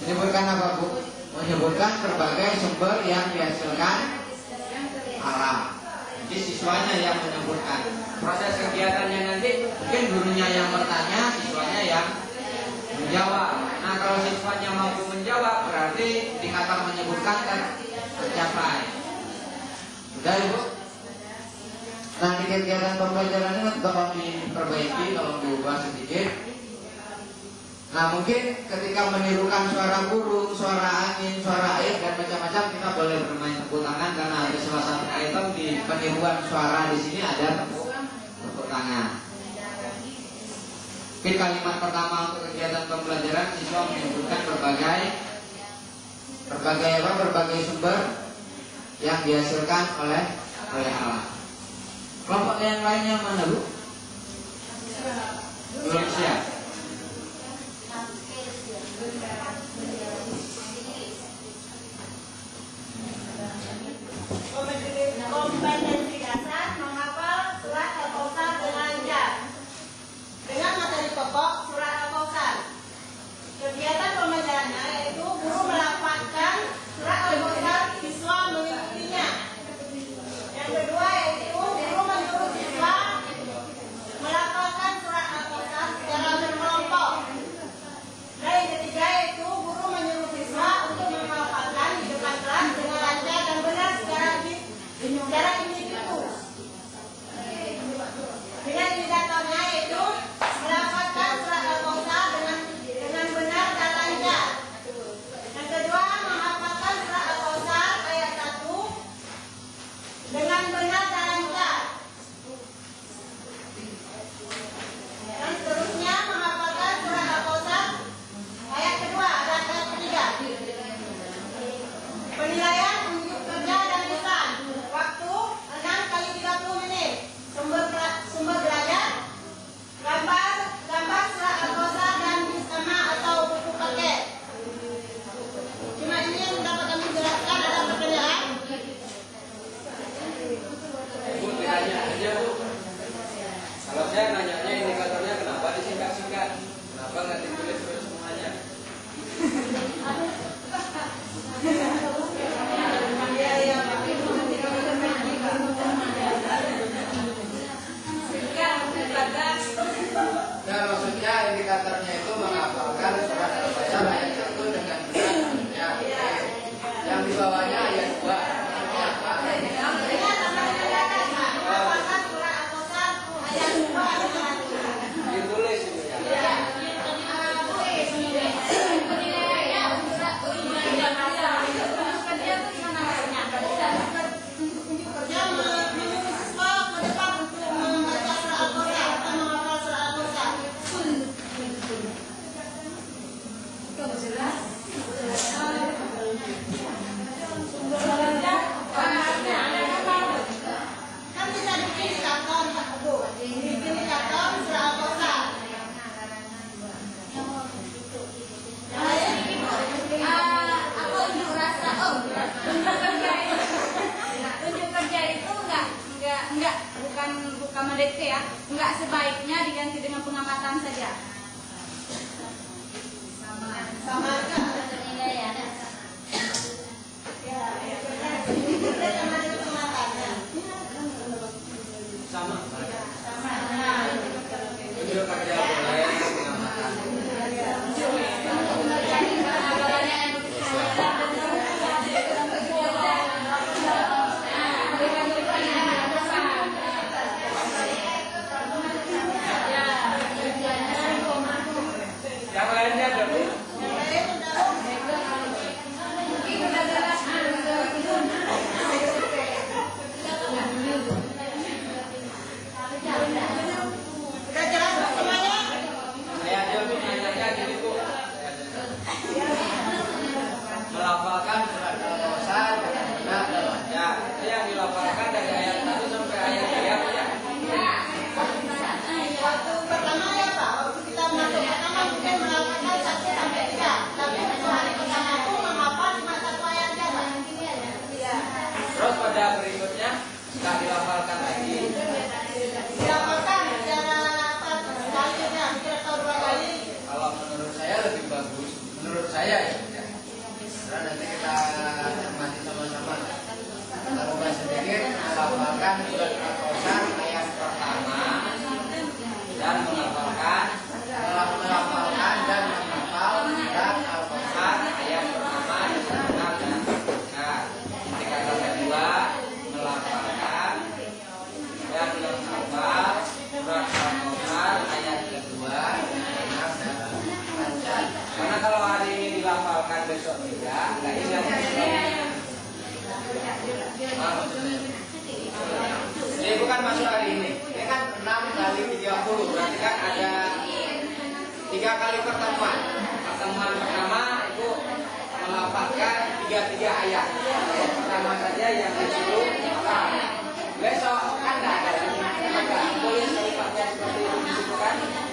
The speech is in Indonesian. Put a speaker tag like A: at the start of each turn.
A: menyebutkan apa Bu? Menyebutkan berbagai sumber yang dihasilkan alam. Jadi siswanya yang menyebutkan. Proses kegiatannya nanti mungkin gurunya yang bertanya, siswanya yang menjawab. Nah kalau siswanya mampu menjawab berarti indikator menyebutkan tercapai. Sudah Ibu? Nah di kegiatan pembelajaran ini tolong diperbaiki, tolong diubah sedikit. Nah mungkin ketika menirukan suara burung, suara angin, suara air dan macam-macam kita boleh bermain tepuk tangan karena ada salah satu item di peniruan suara di sini ada tepuk tangan. Mungkin kalimat pertama untuk kegiatan pembelajaran siswa menyebutkan berbagai sumber yang dihasilkan oleh alam. Kelompok yang lainnya mana Bu? Belum siap.
B: Kompetensi dasar menghafal surat Al-Kautsar dengan lancar. Dengan materi pokok surat Al-Kautsar. Kegiatan pembelajarannya yaitu guru melafalkan surat Al-Kautsar, siswa mengikutinya. Yang kedua yaitu guru menyuruh siswa melafalkan surat Al-Kautsar secara berkelompok. Dan yang ketiga yaitu guru menyuruh siswa untuk melafalkan di depan kelas dengan lancar dan benar secara individu. Dengan indikatornya yaitu melafalkan surat Al-Kautsar dengan benar dan lancar. Yang kedua menghafalkan surat Al-Kautsar ayat 1 dengan benar dan lancar. Dan seterusnya menghafalkan surat Al-Kautsar ayat kedua dan ayat ketiga. Penilaian unjuk kerja dan lisan. Waktu 6 kali 30 menit. Sumber belajar gambar surat Al-Kautsar dan bersama atau buku paket. Cuma ini yang dapat kami jelaskan. Ada pertanyaan?
C: Bu, ditanya aja Bu. Kalau saya nanyanya indikatornya kenapa disingkat-singkat? Kenapa nggak ditulis terus semuanya?
A: Nah maksudnya indikatornya itu menghafalkan surat Al-Kautsar ayat 1 dengan benar. Yang di bawahnya ayat 2.
B: Menghafalkan surat Al-Kautsar ayat 2.
C: Ditulis ini ya.
B: Kan bisa bikin di kantor, Bu. Bikin di kantor surat Al-Kautsar.
D: Aku unjuk rasa. Unjuk kerja itu enggak bukan mendekati ya. Enggak sebaiknya diganti dengan pengamatan saja.
B: Sama aja.
C: Sama. Unjuk kerja boleh pengamatan. besok tidak ingat. Ini bukan masuk hari ini. Ini kan 6 kali 30. Berarti kan ada 3 kali pertemuan. Pertemuan pertama itu melafalkan 33 ayat. Pertama saja yang disuruh besok kan tidak ada lagi. Maka boleh sekali pakai seperti itu disitu kan.